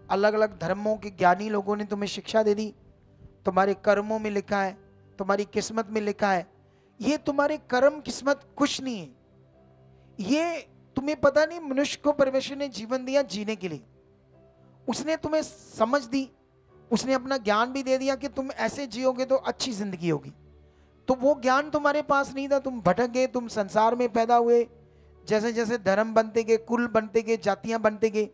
अलग अलग धर्मों के ज्ञानी लोगों ने तुम्हें शिक्षा दे दी, तुम्हारे कर्मों में लिखा है, तुम्हारी किस्मत में लिखा है। ये तुम्हारे कर्म किस्मत कुछ नहीं है, ये तुम्हें पता नहीं। मनुष्य को परमेश्वर ने जीवन दिया जीने के लिए, उसने तुम्हें समझ दी, उसने अपना ज्ञान भी दे दिया कि तुम ऐसे जियोगे तो अच्छी जिंदगी होगी। तो वो ज्ञान तुम्हारे पास नहीं था, तुम भटक गए, तुम संसार में पैदा हुए। जैसे जैसे धर्म बनते गए, कुल बनते गए, जातियां बनते गए,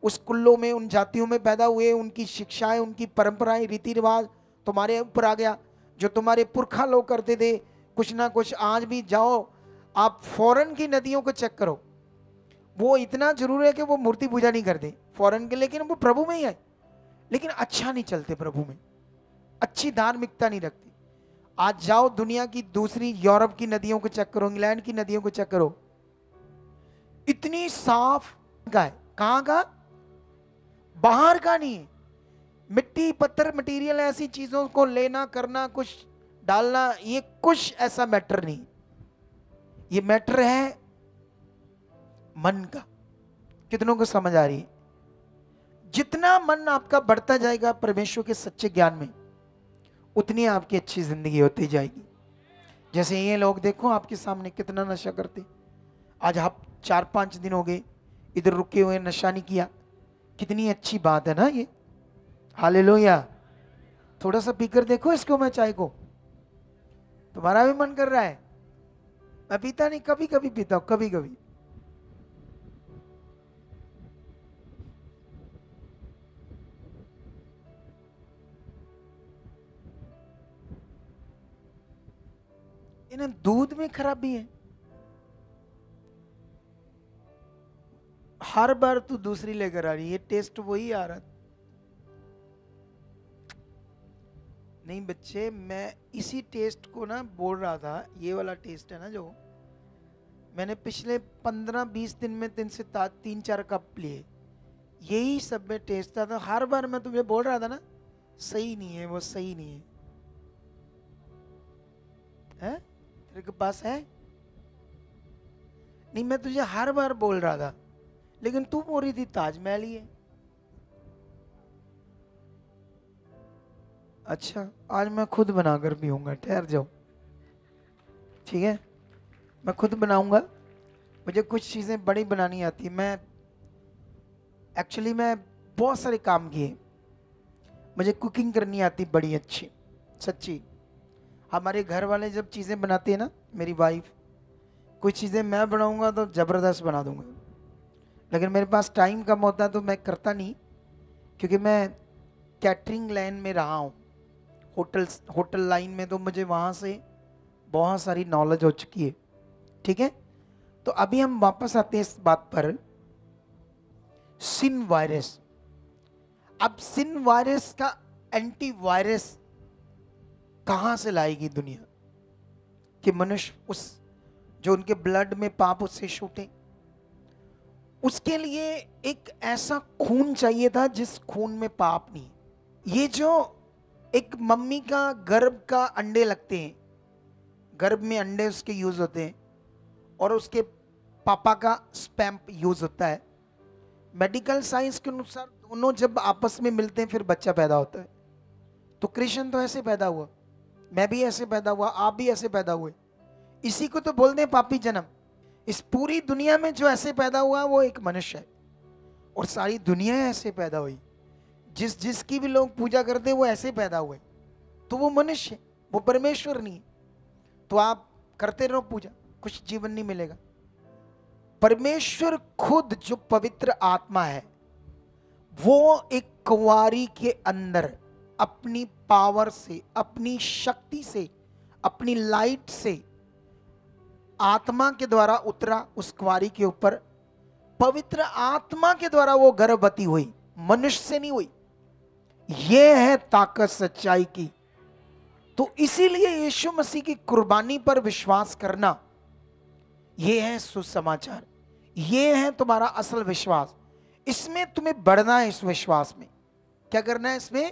उस कुल्लों में, उन जातियों में पैदा हुए, उनकी शिक्षाएं, उनकी परंपराएं, रीति रिवाज तुम्हारे ऊपर आ गया, जो तुम्हारे पुरखा लोग करते थे कुछ ना कुछ। आज भी जाओ आप फॉरेन की नदियों को चेक करो, वो इतना जरूर है कि वो मूर्ति पूजा नहीं करते फॉरेन के, लेकिन वो प्रभु में ही है, लेकिन अच्छा नहीं चलते प्रभु में, अच्छी धार्मिकता नहीं रखते। आज जाओ दुनिया की दूसरी, यूरोप की नदियों को चेक करो, इंग्लैंड की नदियों को चेक करो, इतनी साफ का है। कहां का? बाहर का नहीं है। मिट्टी पत्थर मटेरियल ऐसी चीजों को लेना करना, कुछ डालना, ये कुछ ऐसा मैटर नहीं। ये मैटर है मन का। कितनों को समझ आ रही है? जितना मन आपका बढ़ता जाएगा परमेश्वर के सच्चे ज्ञान में, उतनी आपकी अच्छी जिंदगी होती जाएगी। जैसे ये लोग देखो आपके सामने कितना नशा करते, आज आप 4-5 दिन हो गए इधर रुके हुए, नशा नहीं किया, कितनी अच्छी बात है ना ये। हालेलुया। थोड़ा सा पीकर देखो इसको, मैं चाय को, तुम्हारा भी मन कर रहा है। मैं पीता नहीं, कभी कभी पीता हूं, कभी कभी। इन्हें दूध में खराबी है, हर बार तू दूसरी लेकर आ रही है, टेस्ट वही आ रहा। नहीं बच्चे, मैं इसी टेस्ट को ना बोल रहा था, ये वाला टेस्ट है ना जो मैंने पिछले 15-20 दिन में 3-4 कप लिए, यही सब में टेस्ट था। तो हर बार मैं तुम्हें बोल रहा था ना, सही नहीं है, वो सही नहीं है। है तेरे के पास है नहीं, मैं तुझे हर बार बोल रहा था, लेकिन तू बोल रही थी ताजमहल ही है। अच्छा, आज मैं खुद बनाकर पीऊंगा, ठहर जाओ, ठीक है, मैं खुद बनाऊंगा। मुझे कुछ चीजें बड़ी बनानी आती है। मैं बहुत सारे काम किए, मुझे कुकिंग करनी आती बड़ी अच्छी, सच्ची। हमारे घर वाले जब चीजें बनाते हैं ना, मेरी वाइफ, कुछ चीजें मैं बनाऊंगा तो जबरदस्त बना दूंगा, लेकिन मेरे पास टाइम कम होता है तो मैं करता नहीं, क्योंकि मैं कैटरिंग लाइन में रहा हूँ, होटल लाइन में, तो मुझे वहाँ से बहुत सारी नॉलेज हो चुकी है, ठीक है। तो अभी हम वापस आते हैं इस बात पर, सिन वायरस। अब सिन वायरस का एंटीवायरस कहाँ से लाएगी दुनिया, कि मनुष्य उस जो उनके ब्लड में पाप उससे छूटे। उसके लिए एक ऐसा खून चाहिए था जिस खून में पाप नहीं। ये जो एक मम्मी का गर्भ का अंडे लगते हैं, गर्भ में अंडे उसके यूज होते हैं, और उसके पापा का स्पर्म यूज होता है। मेडिकल साइंस के अनुसार दोनों जब आपस में मिलते हैं फिर बच्चा पैदा होता है। तो कृष्ण तो ऐसे पैदा हुआ, मैं भी ऐसे पैदा हुआ, आप भी ऐसे पैदा हुए। इसी को तो बोलते हैं पापी जन्म। इस पूरी दुनिया में जो ऐसे पैदा हुआ वो एक मनुष्य है, और सारी दुनिया ऐसे पैदा हुई। जिसकी भी लोग पूजा करते हैं वो ऐसे पैदा हुए, तो वो मनुष्य, वो परमेश्वर नहीं है। तो आप करते रहो पूजा, कुछ जीवन नहीं मिलेगा। परमेश्वर खुद जो पवित्र आत्मा है, वो एक कुंवारी के अंदर अपनी पावर से, अपनी शक्ति से, अपनी लाइट से, आत्मा के द्वारा उतरा उस कुंवारी के ऊपर। पवित्र आत्मा के द्वारा वो गर्भवती हुई, मनुष्य से नहीं हुई। ये है ताकत सच्चाई की। तो इसीलिए यीशु मसीह की कुर्बानी पर विश्वास करना, यह है सुसमाचार, यह है तुम्हारा असल विश्वास। इसमें तुम्हें बढ़ना है, इस विश्वास में क्या करना है, इसमें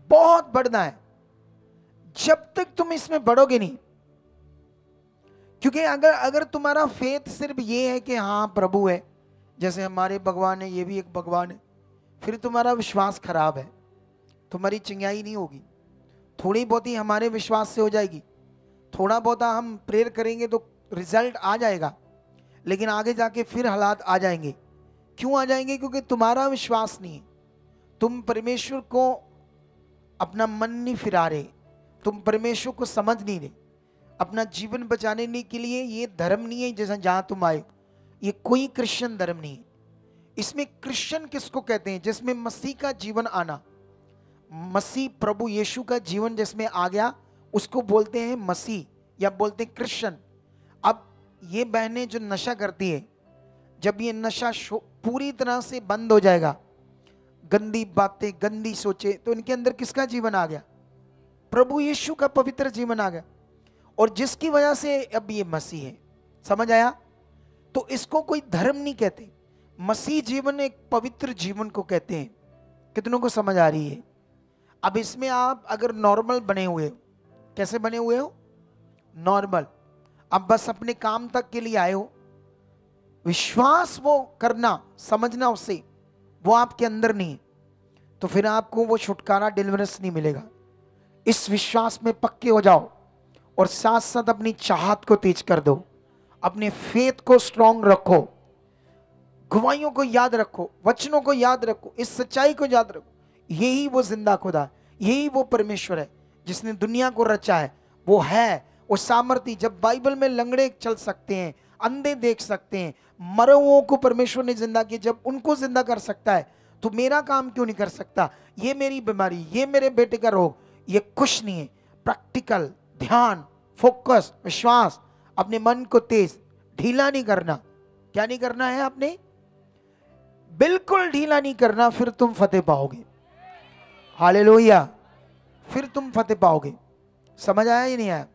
बहुत बढ़ना है। जब तक तुम इसमें बढ़ोगे नहीं, क्योंकि अगर तुम्हारा फेथ सिर्फ ये है कि हाँ प्रभु है, जैसे हमारे भगवान है, ये भी एक भगवान है, फिर तुम्हारा विश्वास खराब है, तुम्हारी चिंगाई नहीं होगी। थोड़ी बहुत ही हमारे विश्वास से हो जाएगी, थोड़ा बहुत हम प्रेयर करेंगे तो रिजल्ट आ जाएगा, लेकिन आगे जाके फिर हालात आ जाएंगे। क्यों आ जाएंगे? क्योंकि तुम्हारा विश्वास नहीं है, तुम परमेश्वर को अपना मन नहीं फिरा रहे, तुम परमेश्वर को समझ नहीं रहे। अपना जीवन बचाने के लिए ये धर्म नहीं है जैसा जहां तुम आए, ये कोई क्रिश्चियन धर्म नहीं है। इसमें क्रिश्चियन किसको कहते हैं? जिसमें मसीह का जीवन आना, मसीह प्रभु यीशु का जीवन जिसमें आ गया, उसको बोलते हैं मसीह या बोलते हैं क्रिश्चियन। अब ये बहनें जो नशा करती है, जब ये नशा पूरी तरह से बंद हो जाएगा, गंदी बातें, गंदी सोचे, तो इनके अंदर किसका जीवन आ गया? प्रभु यीशु का पवित्र जीवन आ गया, और जिसकी वजह से अब ये मसीह है। समझ आया? तो इसको कोई धर्म नहीं कहते, मसीह जीवन एक पवित्र जीवन को कहते हैं। कितनों को समझ आ रही है? अब इसमें आप अगर नॉर्मल बने हुए हो, कैसे बने हुए हो? नॉर्मल। अब बस अपने काम तक के लिए आए हो, विश्वास वो करना, समझना, उससे वो आपके अंदर नहीं है, तो फिर आपको वो छुटकारा, डिलीवरेंस नहीं मिलेगा। इस विश्वास में पक्के हो जाओ और साथ साथ अपनी चाहत को तेज कर दो, अपने फेथ को स्ट्रांग रखो, गवाहियों को याद रखो, वचनों को याद रखो, इस सच्चाई को याद रखो। यही वो जिंदा खुदा, यही वो परमेश्वर है जिसने दुनिया को रचा है। वो है वो सामर्थी। जब बाइबल में लंगड़े चल सकते हैं, अंधे देख सकते हैं, मरे हुओं को परमेश्वर ने जिंदा किया, जब उनको जिंदा कर सकता है तो मेरा काम क्यों नहीं कर सकता? ये मेरी बीमारी, ये मेरे बेटे का रोग, ये कुछ नहीं है। प्रैक्टिकल ध्यान, फोकस, विश्वास, अपने मन को तेज, ढीला नहीं करना। क्या नहीं करना है आपने? बिल्कुल ढीला नहीं करना, फिर तुम फतेह पाओगे। हालेलुया, फिर तुम फतेह पाओगे। समझ आया या नहीं आया?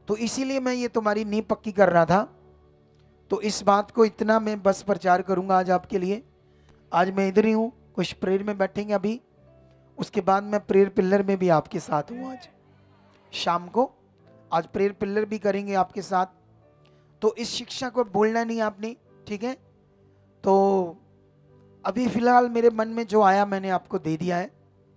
तो इसीलिए मैं ये तुम्हारी नींव पक्की कर रहा था। तो इस बात को इतना मैं बस प्रचार करूंगा आज आपके लिए। आज मैं इधर ही हूँ, कुछ प्रेयर में बैठेंगे अभी, उसके बाद मैं प्रेयर पिलर में भी आपके साथ हूँ। आज शाम को आज प्रेयर पिलर भी करेंगे आपके साथ। तो इस शिक्षा को बोलना नहीं आपने, ठीक है? तो अभी फिलहाल मेरे मन में जो आया मैंने आपको दे दिया है।